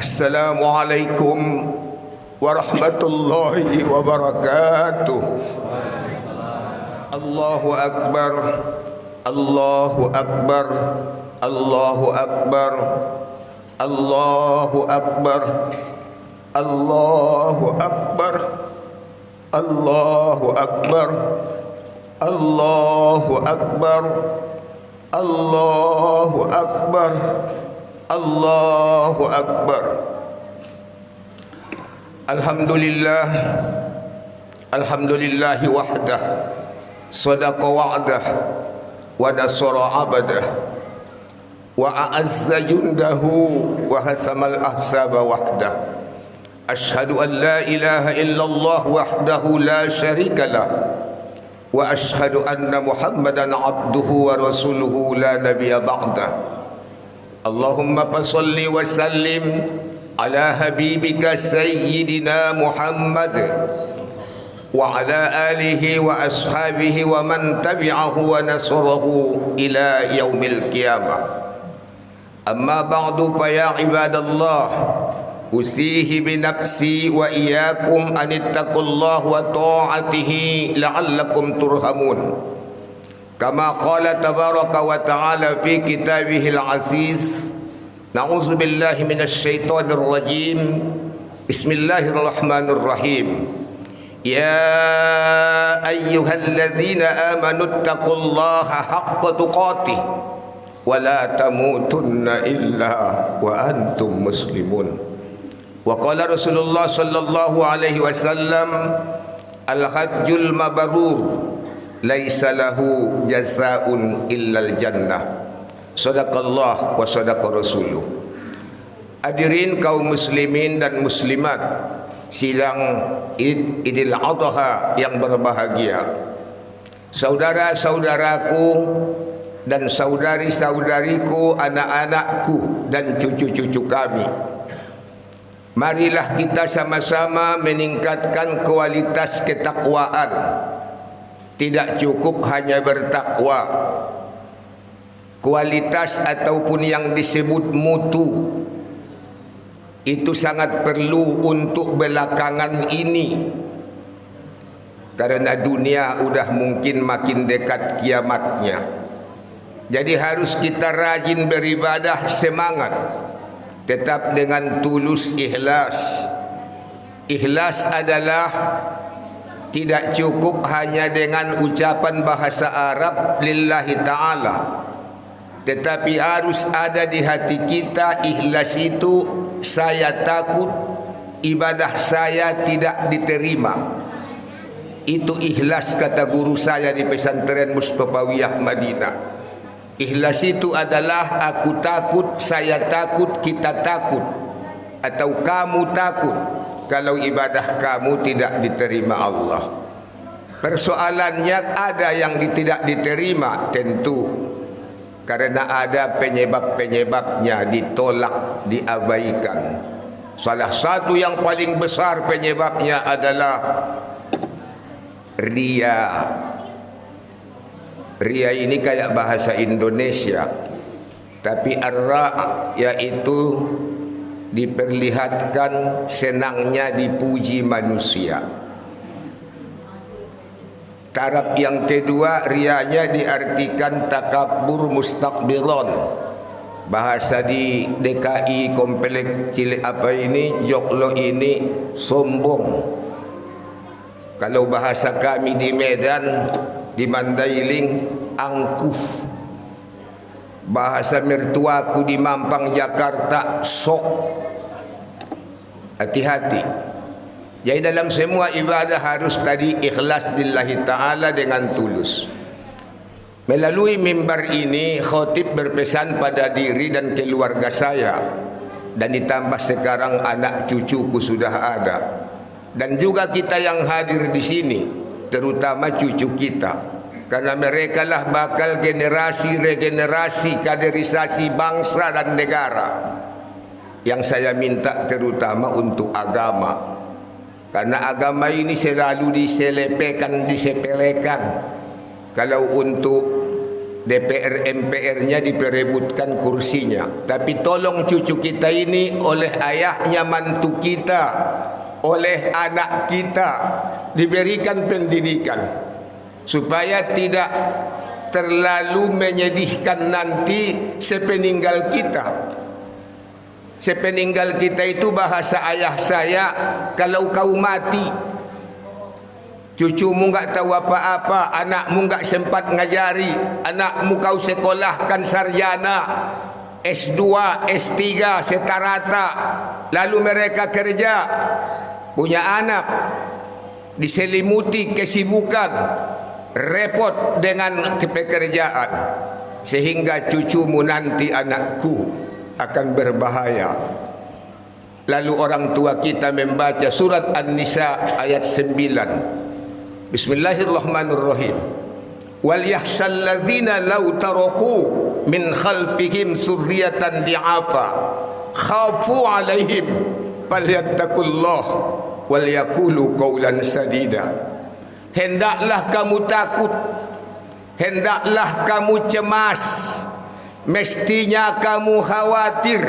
Assalamualaikum warahmatullahi wabarakatuh. Allahu Akbar, Allahu Akbar, Allahu Akbar, Allahu Akbar, Allahu Akbar, Allahu Akbar, Allahu Akbar, Allahu Akbar, Allahu Akbar. Alhamdulillah, alhamdulillahi wahdah, sadaqa wa'dah, wa nasara abdah, wa a'azza jundahu, wa hasamal ahsaba wahdah. Ashhadu an la ilaha illallah wahdahu la syarika lah, wa ashhadu anna Muhammadan abduhu wa rasuluhu la nabiyya ba'dah. Allahumma fasalli wa sallim ala habibika sayyidina Muhammad wa ala alihi wa ashabihi wa man tabi'ahu wa nasarahu ila yaumil qiyamah. Amma ba'du fa ya ibadallah, usihi bi nafsi wa iyyakum an ittaqullaha wa ta'atihi la'allakum turhamun. Kama qala tabaraka wa ta'ala fi kitabihil aziz. Na'udzu billahi minasy syaithanir rajim. Bismillahirrahmanirrahim. Ya ayyuhalladzina amanu taqullaha haqqa tuqatih wa la tamutunna illa wa antum muslimun. Wa qala Rasulullah sallallahu alaihi wasallam, al-hajjul mabrur laisa lahu jazaa'un illal jannah. Sadaqallah wa sadaqa rasuluh. Hadirin kaum muslimin dan muslimat sidang Idul Adha yang berbahagia, saudara-saudaraku dan saudari-saudariku, anak-anakku dan cucu-cucu kami, marilah kita sama-sama meningkatkan kualitas ketakwaan. Tidak cukup hanya bertakwa, kualitas ataupun yang disebut mutu itu sangat perlu untuk belakangan ini, karena dunia udah mungkin makin dekat kiamatnya. Jadi harus kita rajin beribadah, semangat, tetap dengan tulus, ikhlas. Ikhlas adalah tidak cukup hanya dengan ucapan bahasa Arab lillahi ta'ala, tetapi harus ada di hati kita ikhlas itu. Saya takut ibadah saya tidak diterima. Itu ikhlas, kata guru saya di pesantren Mustafawiyah Madinah. Ikhlas itu adalah aku takut, saya takut, kita takut, atau kamu takut kalau ibadah kamu tidak diterima Allah. Persoalannya ada yang tidak diterima, tentu karena ada penyebab-penyebabnya, ditolak, diabaikan. Salah satu yang paling besar penyebabnya adalah ria. Ria ini kayak bahasa Indonesia, tapi ar-ra' yaitu diperlihatkan senangnya dipuji manusia. Taraf yang kedua, rianya diartikan takabur mustakbiron. Bahasa di DKI komplek Cilik apa ini, Joglo ini, sombong. Kalau bahasa kami di Medan, di Mandailing, angkuh. Bahasa mertuaku di Mampang Jakarta, sok. Hati-hati. Jadi dalam semua ibadah harus tadi ikhlas lillahi ta'ala dengan tulus. Melalui mimbar ini khotib berpesan pada diri dan keluarga saya, dan ditambah sekarang anak cucuku sudah ada, dan juga kita yang hadir di sini, terutama cucu kita, karena mereka lah bakal generasi regenerasi kaderisasi bangsa dan negara. Yang saya minta terutama untuk agama, karena agama ini selalu diselepekan, disepelekan. Kalau untuk DPR MPR-nya diperebutkan kursinya, tapi tolong cucu kita ini oleh ayahnya, mantu kita, oleh anak kita diberikan pendidikan supaya tidak terlalu menyedihkan nanti sepeninggal kita. Sepeninggal kita itu bahasa ayah saya, kalau kau mati, cucumu enggak tahu apa-apa, anakmu enggak sempat ngajari, anakmu kau sekolahkan sarjana, S2, S3, setarata, lalu mereka kerja, punya anak, diselimuti kesibukan, repot dengan pekerjaan, sehingga cucumu nanti, anakku, akan berbahaya. Lalu orang tua kita membaca surat An-Nisa ayat 9. Bismillahirrahmanirrahim. Wal yahsal ladzina law taraku min khalfihim dzurriyyatan di'afa khafu 'alaihim falyattaqullah wal yaqulu qawlan sadida. Hendaklah kamu takut, hendaklah kamu cemas, mestinya kamu khawatir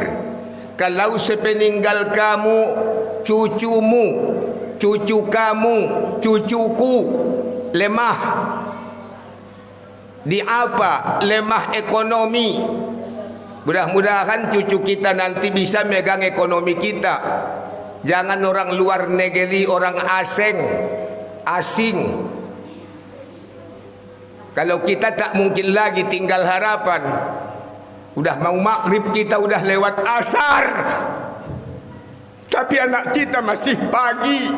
kalau sepeninggal kamu, cucumu, cucu kamu, cucuku lemah. Di apa? Lemah ekonomi. Mudah-mudahan cucu kita nanti bisa megang ekonomi kita. Jangan orang luar negeri, orang asing. Kalau kita tak mungkin lagi tinggal harapan. Udah mau maghrib kita udah lewat asar, tapi anak kita masih pagi.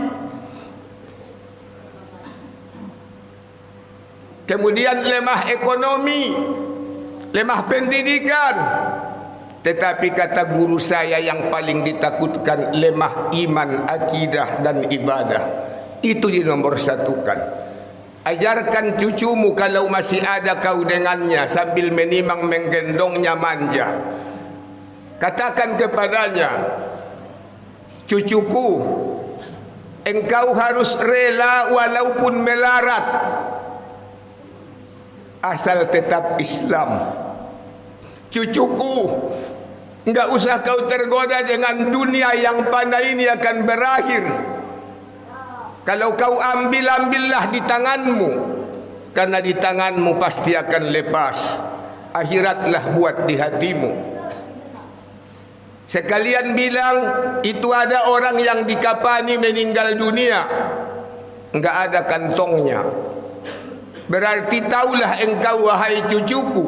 Kemudian lemah ekonomi, lemah pendidikan. Tetapi kata guru saya yang paling ditakutkan, lemah iman, akidah dan ibadah. Itu di nomor satukan. Ajarkan cucumu kalau masih ada kau dengannya, sambil menimang menggendongnya manja. Katakan kepadanya, cucuku, engkau harus rela walaupun melarat, asal tetap Islam. Cucuku, enggak usah kau tergoda dengan dunia yang panah ini akan berakhir. Kalau kau ambillah di tanganmu, karena di tanganmu pasti akan lepas. Akhiratlah buat di hatimu. Sekalian bilang, itu ada orang yang dikapani meninggal dunia, enggak ada kantongnya. Berarti taulah engkau, wahai cucuku,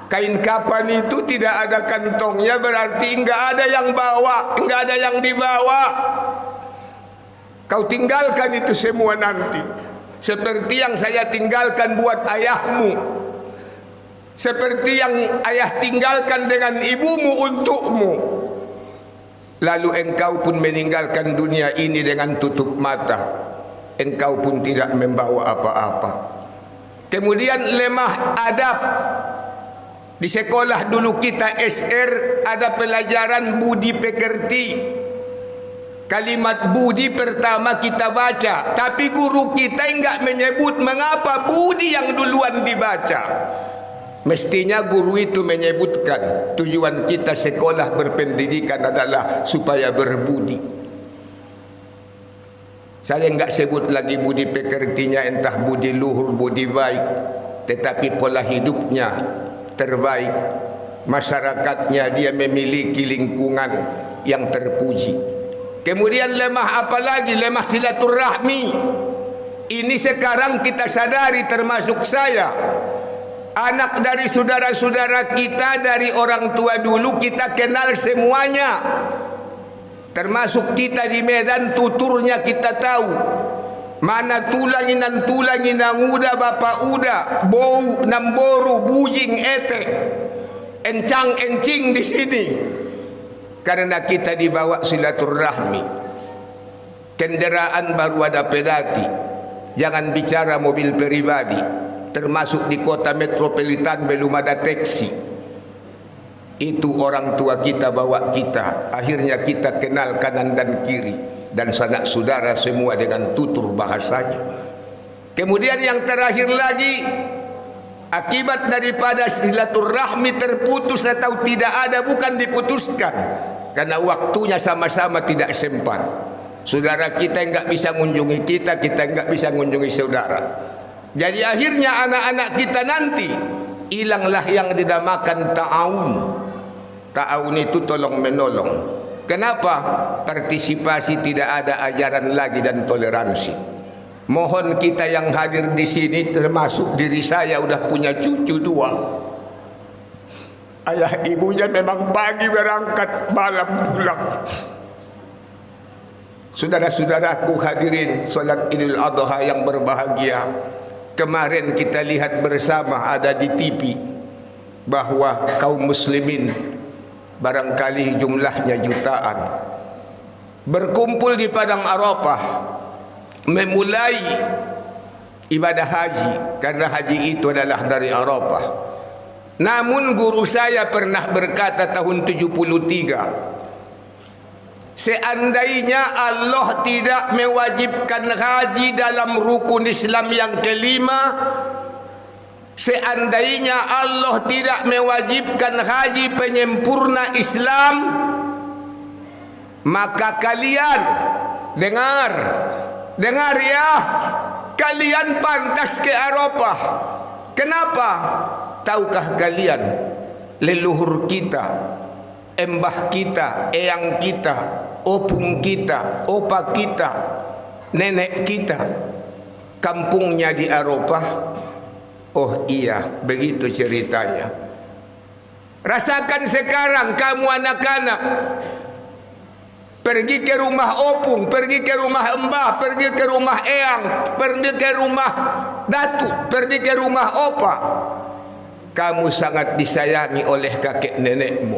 kain kapan itu tidak ada kantongnya, berarti enggak ada yang bawa, enggak ada yang dibawa. Kau tinggalkan itu semua nanti, seperti yang saya tinggalkan buat ayahmu, seperti yang ayah tinggalkan dengan ibumu untukmu. Lalu engkau pun meninggalkan dunia ini dengan tutup mata. Engkau pun tidak membawa apa-apa. Kemudian lemah adab. Di sekolah dulu kita SR ada pelajaran budi pekerti. Kalimat budi pertama kita baca, tapi guru kita enggak menyebut mengapa budi yang duluan dibaca. Mestinya guru itu menyebutkan tujuan kita sekolah berpendidikan adalah supaya berbudi. Saya enggak sebut lagi budi pekertinya, entah budi luhur, budi baik, tetapi pola hidupnya terbaik, masyarakatnya dia memiliki lingkungan yang terpuji. Kemudian lemah apa lagi? Lemah silaturahmi. Ini sekarang kita sadari, termasuk saya, anak dari saudara-saudara kita, dari orang tua dulu kita kenal semuanya. Termasuk kita di Medan, tuturnya kita tahu. Mana tulangin uda, bapak uda, bau namboru, bujing ete, encang encing di sini. Karena kita dibawa silaturahmi. Kendaraan baru ada pedati, jangan bicara mobil pribadi. Termasuk di kota metropolitan belum ada taksi. Itu orang tua kita bawa kita. Akhirnya kita kenal kanan dan kiri, dan sanak saudara semua dengan tutur bahasanya. Kemudian yang terakhir lagi, Akibat daripada silaturahmi terputus atau tidak ada bukan diputuskan, karena waktunya sama-sama tidak sempat. Saudara kita enggak bisa mengunjungi kita, kita enggak bisa mengunjungi saudara. Jadi akhirnya anak-anak kita nanti hilanglah yang dinamakan ta'awun. Ta'awun itu tolong menolong. Kenapa? Partisipasi, tidak ada ajaran lagi dan toleransi. Mohon kita yang hadir di sini, termasuk diri saya, udah punya cucu 2. Ayah ibunya memang pagi berangkat, malam pulang. Saudara-saudaraku hadirin solat Idul Adha yang berbahagia, kemarin kita lihat bersama ada di TV bahwa kaum muslimin, barangkali jumlahnya jutaan, berkumpul di Padang Arafah memulai ibadah haji, karena haji itu adalah dari Arafah. Namun guru saya pernah berkata tahun 73, seandainya Allah tidak mewajibkan haji dalam rukun Islam yang kelima, seandainya Allah tidak mewajibkan haji penyempurna Islam, maka kalian dengar ya, kalian pantas ke Arafah. Kenapa? Tahukah kalian, leluhur kita, embah kita, eyang kita, opung kita, opa kita, nenek kita, kampungnya di Arafah? Oh iya, begitu ceritanya. Rasakan sekarang kamu anak-anak, pergi ke rumah opung, pergi ke rumah embah, pergi ke rumah eyang, pergi ke rumah datuk, pergi ke rumah opa. Kamu sangat disayangi oleh kakek nenekmu,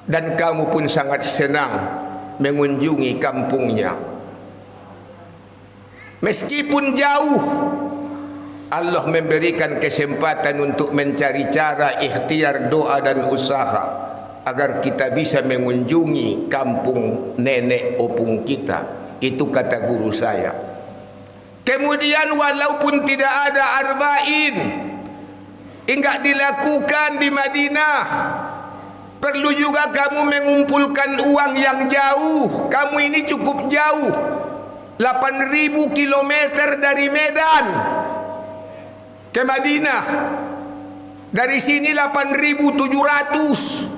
dan kamu pun sangat senang mengunjungi kampungnya. Meskipun jauh, Allah memberikan kesempatan untuk mencari cara, ikhtiar, doa dan usaha agar kita bisa mengunjungi kampung nenek opung kita. Itu kata guru saya. Kemudian walaupun tidak ada arba'in, enggak dilakukan di Madinah, perlu juga kamu mengumpulkan uang yang jauh. Kamu ini cukup jauh, 8.000 kilometer dari Medan ke Madinah. Dari sini 8.700.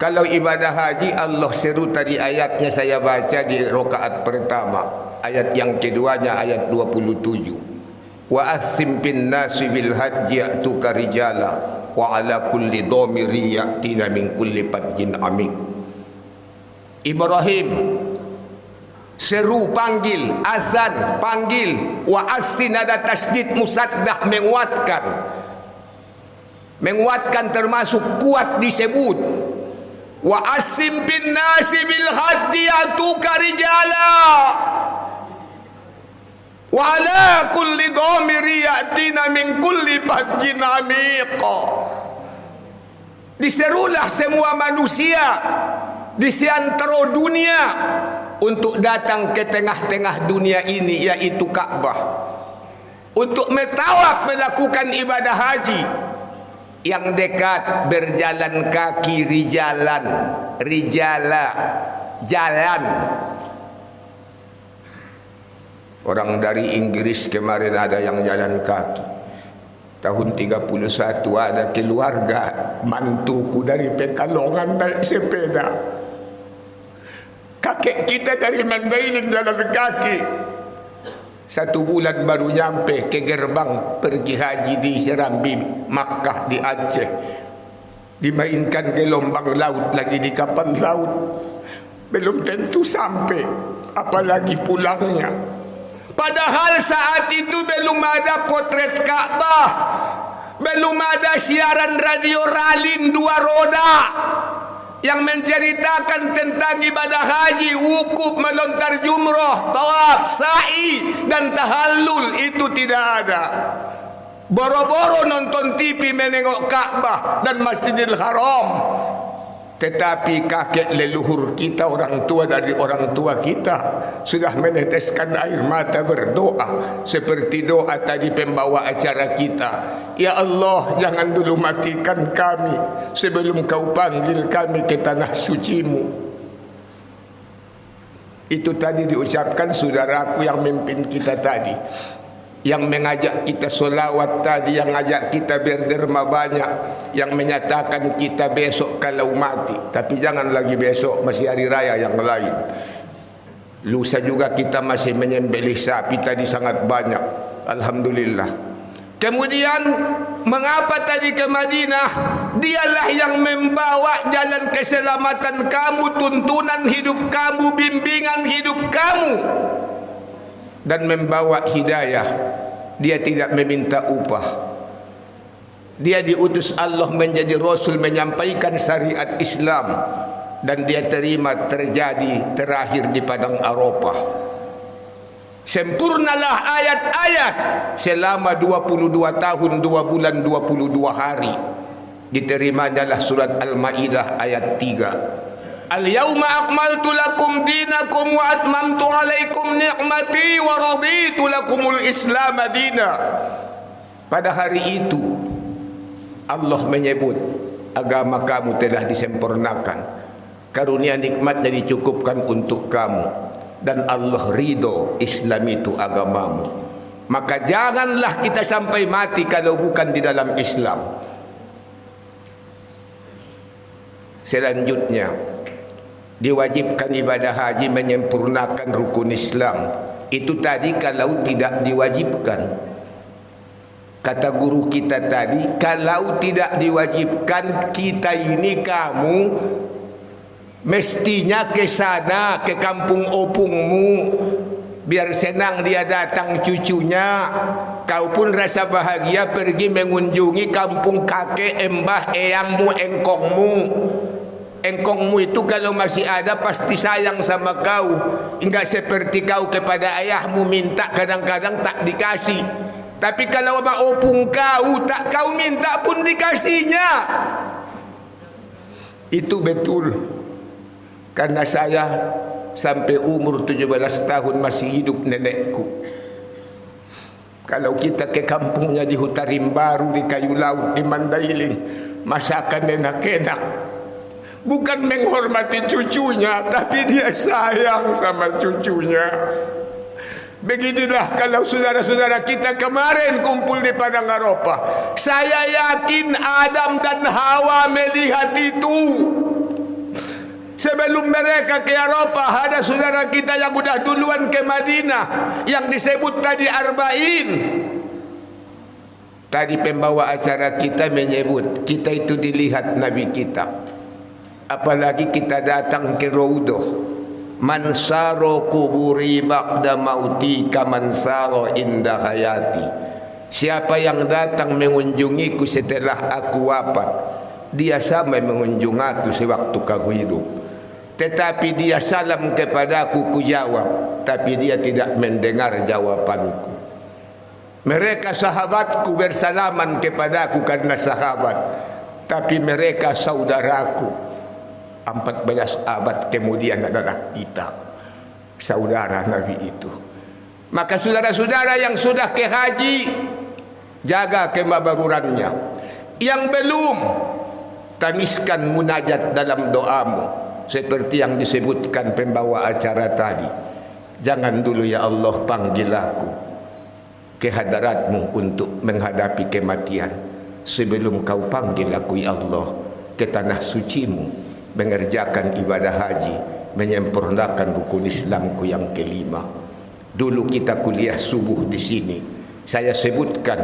Kalau ibadah haji, Allah seru tadi ayatnya saya baca di rakaat pertama. Ayat yang keduanya ayat 27. Wa asim bin nasi bil haji ya'tuka rijala wa ala kulli dhamiri ya'tina min kulli fajjin amik. Ibrahim seru, panggil, azan, panggil. Wa asin ada tasdid musaddah, menguatkan termasuk kuat disebut. Wa asim bin nasi bil haji ya'tuka rijala wa ala kulli dhamiri ya'tina min kulli fajjin amiq. Diserulah semua manusia di seantero dunia untuk datang ke tengah-tengah dunia ini, yaitu Ka'bah, untuk metawaf, melakukan ibadah haji. Yang dekat berjalan kaki, rijala, jalan. Orang dari Inggris kemarin ada yang jalan kaki. Tahun 31 ada keluarga mantuku dari Pekalongan naik sepeda. Kakek kita dari Mandailing jalan kaki. 1 bulan baru nyampe ke gerbang pergi haji di Serambi, Makkah di Aceh. Dimainkan gelombang laut lagi di kapal laut. Belum tentu sampai, apalagi pulangnya. Padahal saat itu belum ada potret Ka'bah, belum ada siaran radio Ralin 2 roda yang menceritakan tentang ibadah haji, wukuf, melontar jumroh, tawaf, sa'i dan tahallul. Itu tidak ada. Boro-boro nonton TV menengok Ka'bah dan Masjidil Haram. Tetapi kakek leluhur kita, orang tua dari orang tua kita sudah meneteskan air mata berdoa seperti doa tadi pembawa acara kita. Ya Allah, jangan dulu matikan kami sebelum kau panggil kami ke tanah suci-Mu. Itu tadi diucapkan saudaraku yang memimpin kita tadi, yang mengajak kita solawat tadi, yang ngajak kita berderma banyak, yang menyatakan kita besok kalau mati. Tapi jangan lagi besok, masih hari raya yang lain. Lusa juga kita masih menyembelih sapi tadi sangat banyak. Alhamdulillah. Kemudian mengapa tadi ke Madinah? Dialah yang membawa jalan keselamatan kamu, tuntunan hidup kamu, bimbingan hidup kamu, dan membawa hidayah. Dia tidak meminta upah. Dia diutus Allah menjadi Rasul, menyampaikan syariat Islam, dan dia terima terjadi terakhir di Padang Arafah. Sempurnalah ayat-ayat selama 22 tahun 2 bulan 22 hari. Diterimanya surat Al-Maidah ayat 3. Al-yawma akmaltu lakum dinakum wa atmamtu alaikum ni'mati wa raditu lakumul Islam dina. Pada hari itu Allah menyebut agama kamu telah disempurnakan, karunia nikmatnya dicukupkan untuk kamu, dan Allah ridho Islam itu agamamu. Maka janganlah kita sampai mati kalau bukan di dalam Islam. Selanjutnya diwajibkan ibadah haji, menyempurnakan rukun Islam. Itu tadi kalau tidak diwajibkan. Kata guru kita tadi, kalau tidak diwajibkan, kita ini kamu mestinya ke sana, ke kampung opungmu, biar senang dia datang cucunya. Kau pun rasa bahagia pergi mengunjungi kampung kakek, embah, eyangmu, engkongmu. Engkongmu itu kalau masih ada pasti sayang sama kau. Enggak seperti kau kepada ayahmu, minta kadang-kadang tak dikasih. Tapi kalau sama opung kau, tak kau minta pun dikasihnya. Itu betul. Karena saya sampai umur 17 tahun masih hidup nenekku. Kalau kita ke kampungnya di Hutarim Baru, di Kayu Laut, di Mandailing, masakan enak-enak. Bukan menghormati cucunya, tapi dia sayang sama cucunya. Begitulah kalau saudara-saudara kita kemarin kumpul di Padang Arafah. Saya yakin Adam dan Hawa melihat itu. Sebelum mereka ke Arafah, ada saudara kita yang sudah duluan ke Madinah, yang disebut tadi Arba'in. Tadi pembawa acara kita menyebut kita itu dilihat Nabi kita. Apalagi kita datang ke Raudhah. Man saro kuburi ba'da mauti kaman saro inda hayati. Siapa yang datang mengunjungiku setelah aku wafat, dia sama mengunjung aku sewaktu aku hidup. Tetapi dia salam kepadaku, ku jawab, tapi dia tidak mendengar jawabanku. Mereka sahabatku bersalaman kepadaku karena sahabat, tapi mereka saudaraku. 14 abad kemudian adalah kita saudara Nabi itu. Maka saudara-saudara yang sudah ke haji, jaga kemabarurannya. Yang belum, tangiskan munajat dalam doamu, seperti yang disebutkan pembawa acara tadi. Jangan dulu ya Allah panggil aku ke hadaratmu untuk menghadapi kematian, sebelum kau panggil aku ya Allah ke tanah sucimu, mengerjakan ibadah haji, menyempurnakan rukun Islamku yang kelima. Dulu kita kuliah subuh di sini, saya sebutkan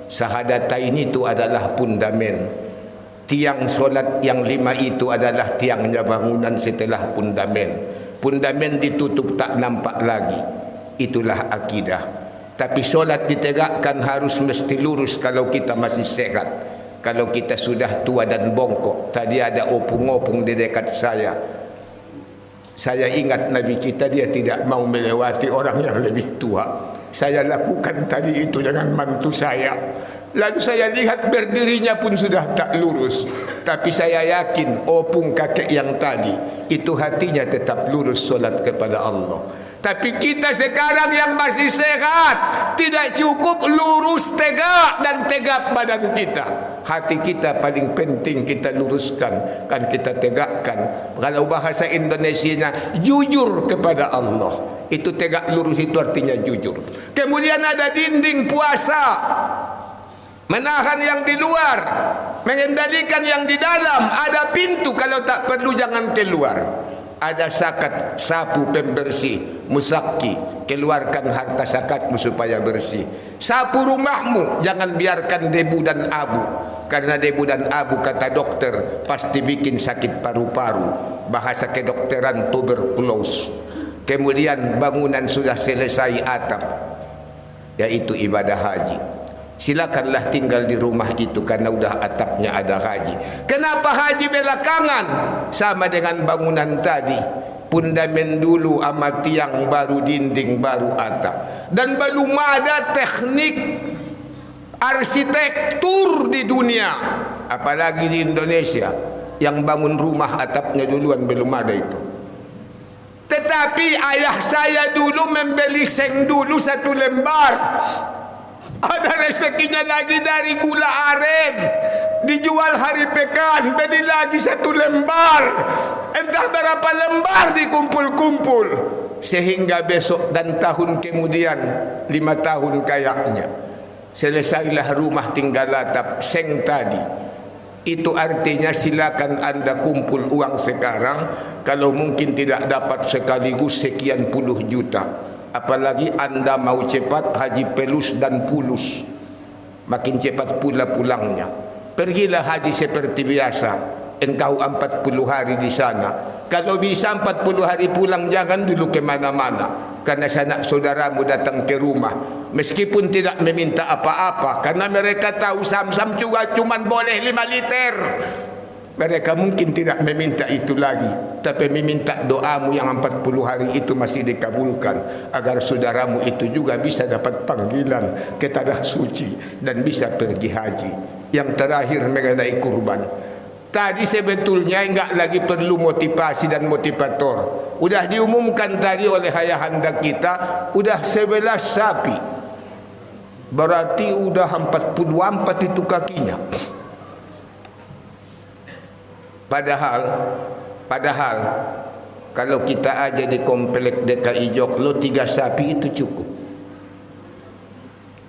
syahadatain itu adalah pundamen. Tiang solat yang 5 itu adalah tiangnya bangunan setelah pundamen. Pundamen ditutup tak nampak lagi, itulah akidah. Tapi solat ditegakkan harus mesti lurus kalau kita masih sehat. Kalau kita sudah tua dan bongkok. Tadi ada opung-opung di dekat saya. Saya ingat Nabi kita, dia tidak mau melewati orang yang lebih tua. Saya lakukan tadi itu dengan mantu saya. Lalu saya lihat berdirinya pun sudah tak lurus. Tapi saya yakin opung kakek yang tadi itu hatinya tetap lurus solat kepada Allah. Tapi kita sekarang yang masih sehat, tidak cukup lurus tegak dan tegap badan kita. Hati kita paling penting kita luruskan, kan kita tegakkan. Kalau bahasa Indonesianya jujur kepada Allah. Itu tegak lurus itu artinya jujur. Kemudian ada dinding puasa, menahan yang di luar, mengendalikan yang di dalam. Ada pintu, kalau tak perlu jangan keluar. Ada sakat, sapu pembersih, musaki, keluarkan harta sakatmu supaya bersih. Sapu rumahmu, jangan biarkan debu dan abu. Karena debu dan abu kata dokter pasti bikin sakit paru-paru. Bahasa kedokteran tuberkulos. Kemudian bangunan sudah selesai atap, yaitu ibadah haji. Silakanlah tinggal di rumah itu karena udah atapnya ada haji. Kenapa haji belakangan? Sama dengan bangunan tadi. Pundamen dulu sama tiang baru, dinding baru, atap. Dan belum ada teknik arsitektur di dunia, apalagi di Indonesia, yang bangun rumah atapnya duluan, belum ada itu. Tetapi ayah saya dulu membeli seng dulu 1 lembar. Ada rezekinya lagi dari gula aren, dijual hari pekan, beli lagi 1 lembar. Entah berapa lembar dikumpul-kumpul, sehingga besok dan tahun kemudian 5 tahun kayaknya selesailah rumah tinggal atap seng tadi. Itu artinya silakan Anda kumpul uang sekarang. Kalau mungkin tidak dapat sekaligus sekian puluh juta, apalagi Anda mau cepat haji pelus dan pulus, makin cepat pula pulangnya. Pergilah haji seperti biasa. Engkau 40 hari di sana. Kalau bisa 40 hari pulang, jangan dulu ke mana-mana. Karena sanak saudaramu datang ke rumah, meskipun tidak meminta apa-apa, karena mereka tahu Sam-Sam juga cuma boleh 5 liter. Mereka mungkin tidak meminta itu lagi, tapi meminta doamu yang 40 hari itu masih dikabulkan, agar saudaramu itu juga bisa dapat panggilan ke tanah suci dan bisa pergi haji. Yang terakhir mengenai kurban. Tadi sebetulnya enggak lagi perlu motivasi dan motivator. Udah diumumkan tadi oleh ayahanda kita, udah 11 sapi. Berarti udah 44 itu kakinya. Padahal kalau kita aja di komplek DKI Joglo 3 sapi itu cukup.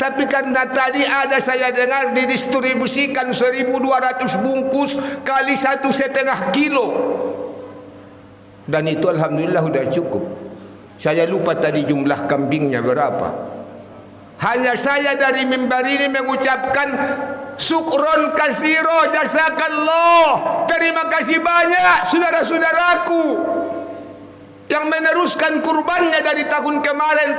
Tapi karena tadi ada saya dengar didistribusikan 1.200 bungkus kali 1,5 kilo. Dan itu alhamdulillah sudah cukup. Saya lupa tadi jumlah kambingnya berapa. Hanya saya dari mimbar ini mengucapkan syukron kasiro jazakallah. Terima kasih banyak saudara-saudaraku yang meneruskan kurbannya dari tahun kemarin,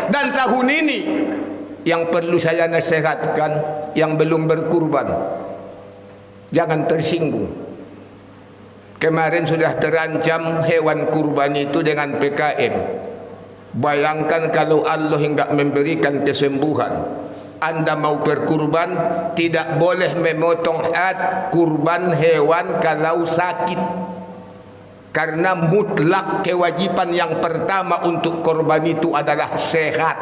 dan tahun ini. Yang perlu saya nasihatkan yang belum berkurban, jangan tersinggung. Kemarin sudah terancam hewan kurban itu dengan PKM. Bayangkan kalau Allah enggak memberikan kesembuhan, Anda mau berkurban, tidak boleh memotong kurban hewan kalau sakit. Karena mutlak kewajiban yang pertama untuk korban itu adalah sehat.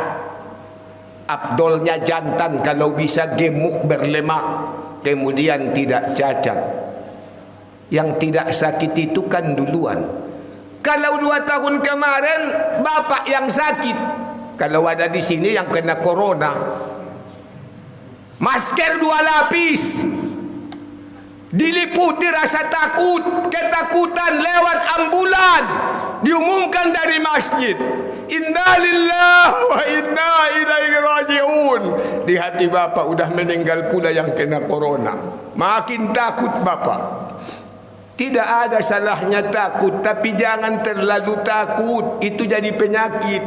Abdolnya jantan, kalau bisa gemuk berlemak, kemudian tidak cacat. Yang tidak sakit itu kan duluan. Kalau 2 tahun kemarin bapak yang sakit, kalau ada di sini yang kena corona, masker 2 lapis, diliputi rasa takut, ketakutan lewat ambulan, diumumkan dari masjid, inna lillahi wa inna ilaihi rajiun. Di hati bapak udah meninggal pula yang kena corona. Makin takut bapak. Tidak ada salahnya takut, tapi jangan terlalu takut, itu jadi penyakit.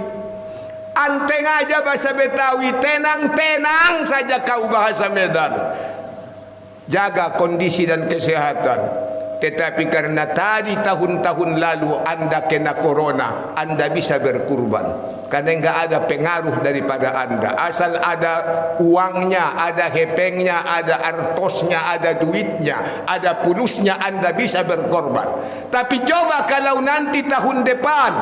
Anteng aja bahasa Betawi, tenang-tenang saja kau bahasa Medan. Jaga kondisi dan kesehatan. Tetapi karena tadi tahun-tahun lalu Anda kena corona, Anda bisa berkurban. Karena enggak ada pengaruh daripada Anda. Asal ada uangnya, ada hepengnya, ada artosnya, ada duitnya, ada pulusnya, Anda bisa berkorban. Tapi coba kalau nanti tahun depan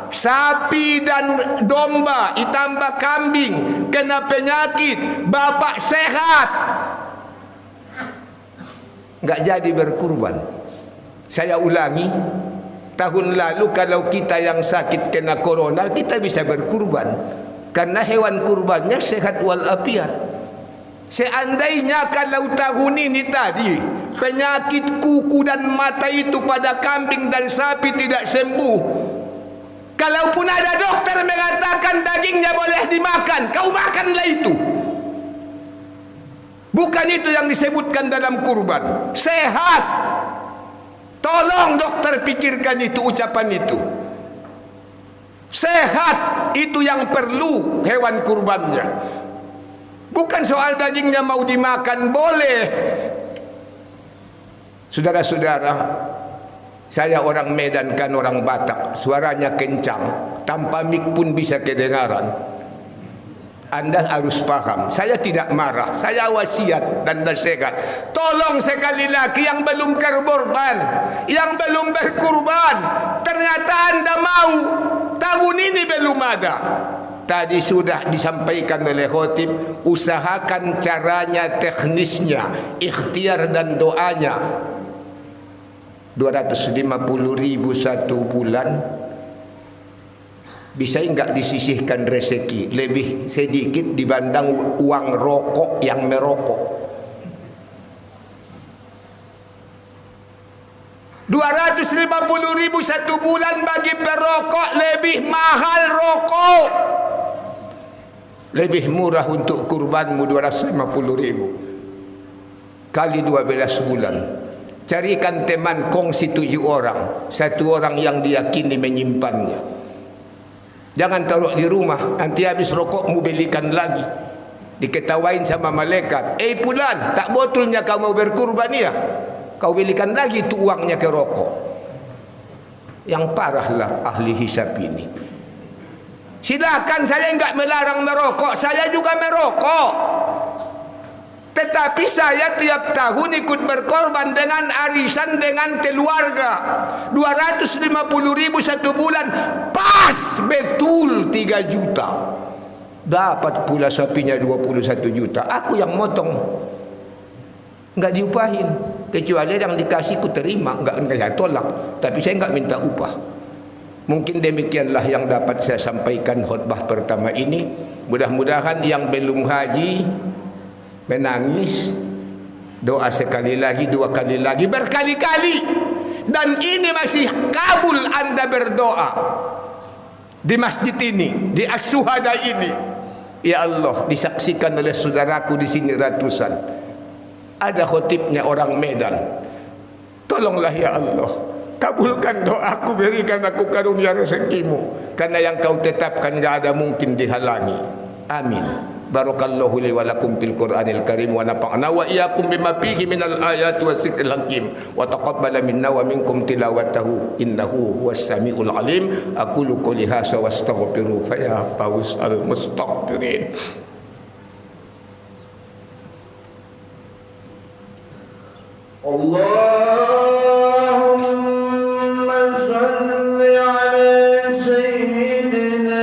sapi dan domba ditambah kambing kena penyakit, bapak sehat, enggak jadi berkurban. Saya ulangi, tahun lalu kalau kita yang sakit kena corona, kita bisa berkurban. Karena hewan kurbannya sehat walafiat. Seandainya kalau tahun ini tadi penyakit kuku dan mata itu pada kambing dan sapi tidak sembuh, kalaupun ada dokter mengatakan dagingnya boleh dimakan, kau makanlah itu. Bukan itu yang disebutkan dalam kurban. Sehat. Tolong dokter pikirkan itu, ucapan itu. Sehat itu yang perlu hewan kurbannya. Bukan soal dagingnya mau dimakan, boleh. Saudara-saudara, saya orang Medan kan orang Batak, suaranya kencang, tanpa mik pun bisa kedengaran. Anda harus paham, saya tidak marah, saya wasiat dan nasihat. Tolong sekali lagi yang belum berkorban, yang belum berkurban, ternyata Anda mau, tahun ini belum ada. Tadi sudah disampaikan oleh khotib, usahakan caranya, teknisnya, ikhtiar dan doanya. 250.000 satu bulan. Bisa enggak disisihkan rezeki lebih sedikit dibanding uang rokok yang merokok. 250.000 satu bulan bagi perokok lebih mahal rokok. Lebih murah untuk kurbanmu 250.000 kali 12 bulan. Carikan teman kongsi 7 orang, 1 orang yang diyakini menyimpannya. Jangan taruh di rumah, nanti habis rokokmu belikan lagi. Diketawain sama malaikat, pulan, tak botolnya kau mau berkurban ya, kau belikan lagi tu uangnya ke rokok. Yang parahlah ahli hisab ini. Silakan, saya enggak melarang merokok, saya juga merokok. Tetapi saya tiap tahun ikut berkorban dengan arisan dengan keluarga. 250.000 satu bulan, pas betul 3 juta. Dapat pula sapinya 21 juta. Aku yang motong, enggak diupahin. Kecuali yang dikasih ku terima, enggak saya tolak. Tapi saya enggak minta upah. Mungkin demikianlah yang dapat saya sampaikan khutbah pertama ini. Mudah-mudahan yang belum haji menangis, doa sekali lagi, 2 kali lagi, berkali-kali, dan ini masih kabul Anda berdoa di masjid ini, di As-Syuhada ini. Ya Allah, disaksikan oleh saudaraku di sini ratusan. Ada khotibnya orang Medan. Tolonglah ya Allah, kabulkan doaku, berikan aku karunia rezekimu, karena yang kau tetapkan tidak ada mungkin dihalangi. Amin. Barakallahu li wa lakum fil Qur'anil Karim wa nafa'na wa iyyakum bima fihi minal ayati wasikril hakim wa taqabbala minna wa minkum tilawatahu innahu huwas samiul alim. Aqulu qouli hadza wa astaghfiru fa ya fawzal mustaghfirin. Allahumma salli ala sayyidina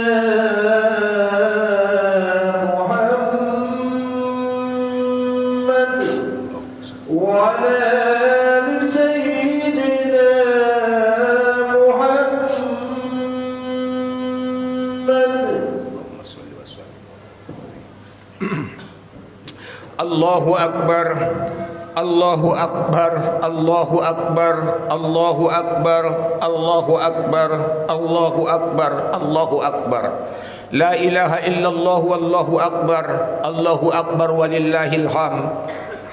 Allahu Akbar, Allahu Akbar, Allahu Akbar, Allahu Akbar, Allahu Akbar, Allahu Akbar, Allahu Akbar. La ilaha illallah wallahu akbar, Allahu Akbar walillahil hamd.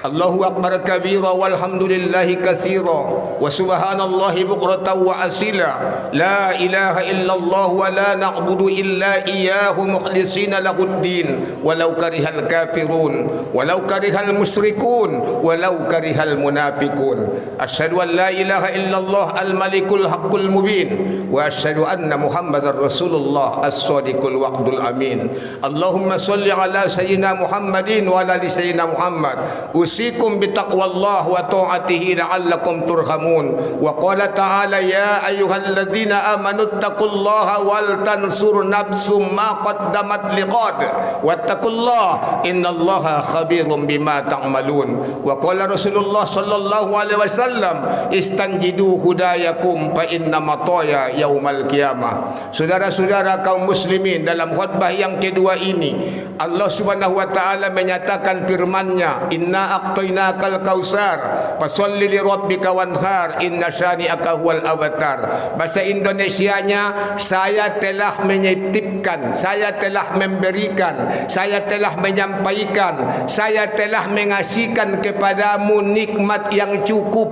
Allahu akbar kabira walhamdulillahi katsira wa subhanallahi bukratan wa asila. La ilaha illallah wa la na'budu illa iyyahu mukhlishina lahuddin walau karihal kafirun walau karihal musyrikun walau karihal munafiqun. Asyhadu an la ilaha illallah al-malikul haqqul mubin wa asyhadu anna muhammadar rasulullah as-sadiqul wa'dul amin. Allahumma salli ala sayyidina Muhammadin wa ala ali sayyidina Muhammad. Usikum bitaqwallah wa ta'atihi la'allakum turhamun. Wa qala ta'ala ya ayyuhalladzina amanu taqullaha wal tansur nafsum ma qaddamat liqad wattaqullaha innallaha khabirum bima ta'malun. Wa qala Rasulullah sallallahu alaihi wasallam istanjidu hudayakum fa inna mataya yaumal qiyamah. Saudara-saudara kaum muslimin, dalam khutbah yang kedua ini Allah Subhanahu wa taala menyatakan firman-Nya, inna aqtainakal kausar fasholli li rabbika wanhar inna syani'aka huwal abtar. Bahasa Indonesianya, saya telah menitipkan, saya telah memberikan, saya telah menyampaikan, saya telah mengasihkan kepadamu nikmat yang cukup.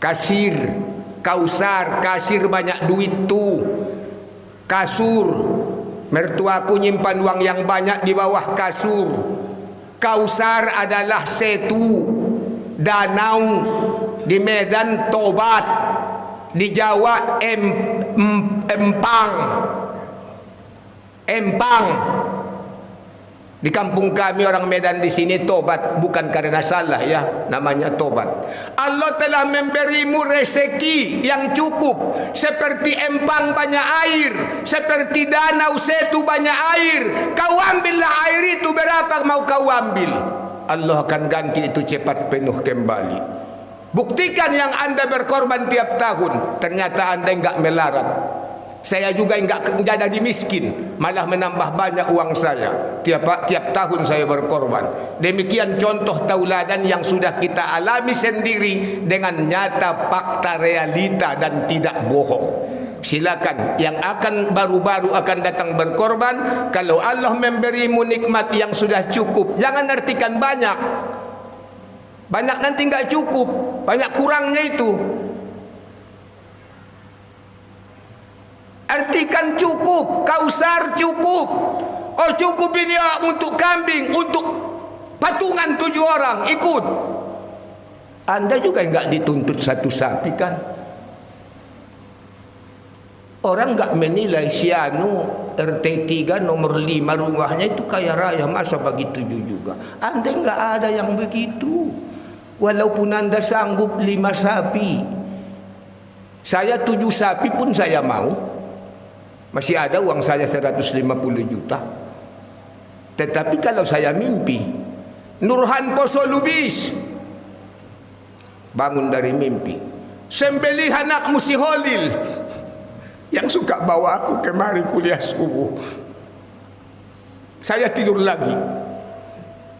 Kasir, kausar, kasir banyak duit tu. Kasur, mertuaku nyimpan uang yang banyak di bawah kasur. Kausar adalah setu, danau. Di Medan Tobat, di Jawa Empang. Di kampung kami orang Medan di sini tobat, bukan karena salah ya, namanya tobat. Allah telah memberimu rezeki yang cukup, seperti empang banyak air, seperti danau setu banyak air. Kau ambillah air itu, berapa mau kau ambil, Allah akan ganti itu cepat penuh kembali. Buktikan yang Anda berkorban tiap tahun, ternyata Anda enggak melarat. Saya juga enggak jadi miskin, malah menambah banyak uang saya. Tiap tahun saya berkorban. Demikian contoh tauladan yang sudah kita alami sendiri dengan nyata, fakta, realita dan tidak bohong. Silakan yang akan baru-baru akan datang berkorban. Kalau Allah memberimu nikmat yang sudah cukup, jangan artikan banyak. Banyak nanti enggak cukup, banyak kurangnya itu. Artikan cukup, kausar cukup. Oh cukup ini untuk kambing, untuk patungan 7 orang ikut. Anda juga enggak dituntut satu sapi kan? Orang enggak menilai si anu RT 3 nomor 5 rumahnya itu kaya raya, masa bagi 7 juga. Anda enggak ada yang begitu. Walaupun Anda sanggup 5 sapi, saya 7 sapi pun saya mau. Masih ada uang saya 150 juta. Tetapi kalau saya mimpi, Nurhan Poso Lubis, bangun dari mimpi, sembelih anakmu si Holil yang suka bawa aku kemari kuliah subuh. Saya tidur lagi.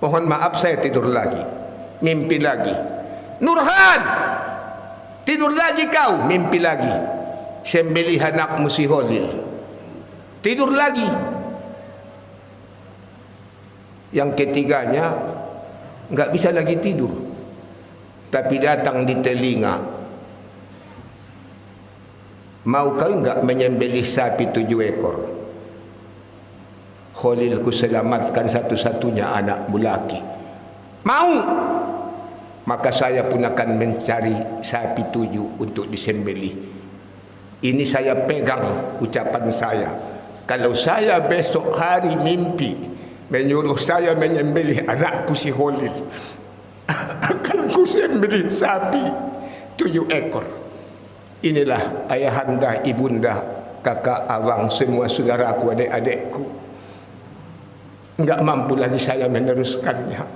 Mohon maaf, saya tidur lagi. Mimpi lagi. Nurhan, tidur lagi kau, mimpi lagi. Sembelih anakmu si Holil. Tidur lagi. Yang ketiganya enggak bisa lagi tidur, tapi datang di telinga, mau kau enggak menyembelih sapi 7 ekor? Khalil, ku selamatkan satu-satunya anakmu laki. Mau? Maka saya pun akan mencari sapi 7 untuk disembelih. Ini saya pegang ucapan saya. Kalau saya besok hari mimpi menyuruh saya menyembelih anakku si Holil, akan ku sembelih sapi 7 ekor. Inilah ayahanda, ibunda, kakak, abang, semua saudaraku, adik-adikku. Enggak mampu lagi saya meneruskannya,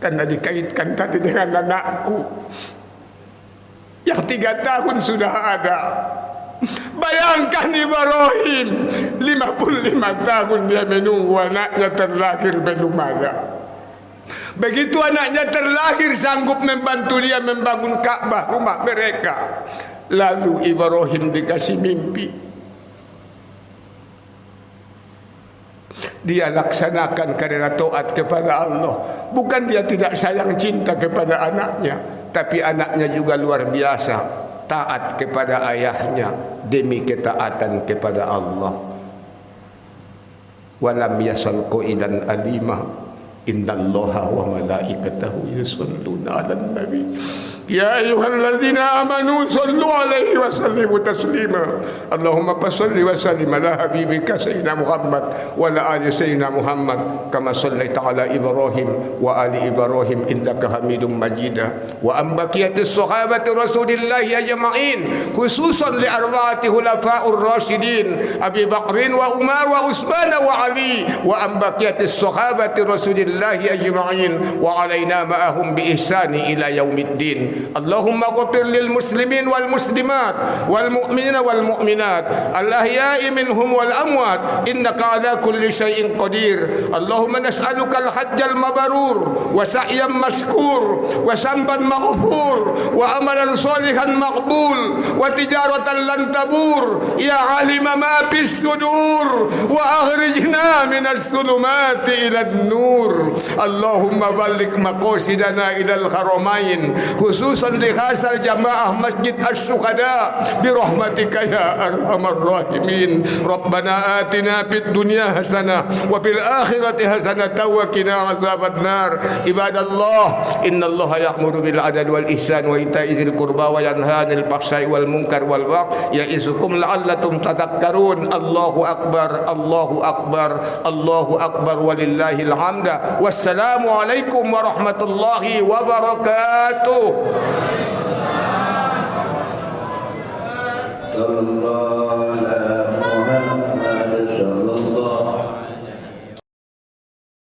karena dikaitkan tadi dengan anakku yang 3 tahun sudah ada. Bayangkan Ibrahim 55 tahun dia menunggu anaknya terlahir belum ada. Begitu anaknya terlahir, sanggup membantu dia membangun Ka'bah, rumah mereka. Lalu Ibrahim dikasih mimpi. Dia laksanakan karena taat kepada Allah. Bukan dia tidak sayang cinta kepada anaknya, tapi anaknya juga luar biasa taat kepada ayahnya demi ketaatan kepada Allah. Walam yasal qaidan alima innallaha wa malaikatahu yusholluna 'alan nabi ya ayyuhalladzina amanu shallu 'alaihi wa sallimu taslima. Allahumma salli wa sallim ala habibika sayyidina Muhammad wa ala ali sayyidina Muhammad kama sallaita ala Ibrahim wa ali Ibrahim innaka Hamidum Majid. Wa am baqiyatis sahabati Rasulillah ajma'in khususan li arba'ati khulafa'ur rasyidin Abi Bakrin wa Umar wa Utsman wa Ali wa am baqiyatis sahabati Rasulillah ajma'in wa alaina ma'ahum bi ihsani ila yaumiddin. Allahumma ghfir lil muslimin wal muslimat wal mu'minina wal mu'minat al ahya'i minhum wal amwat innaka ala kulli syai'in qadir. Allahumma nas'aluka al hajjal mabrur wa sa'yan mashkur wa samban maghfur wa amalan salihan maqbul wa tijaratan lan tabur ya alima ma fis sudur wa akhrijna minas sulumati ila an-nur. Allahumma balligh maqasidana ila al-haramain khususan di khasal jamaah Masjid Asy-Syuhada bi rahmatika ya arhamar rahimin. Rabbana atina fid dunya hasanah wa fil akhirati hasanah wa qina azabannar. Ibadallah, innallaha ya'muru bil adli wal ihsan wa ita'i dzil qurba wa yanha 'anil fahsya'i wal munkar wal baghi ya'izukum la'allakum tadhakkarun. Allahu akbar, Allahu akbar, Allahu akbar walillahil hamda. Wassalamu alaikum warahmatullahi wabarakatuh.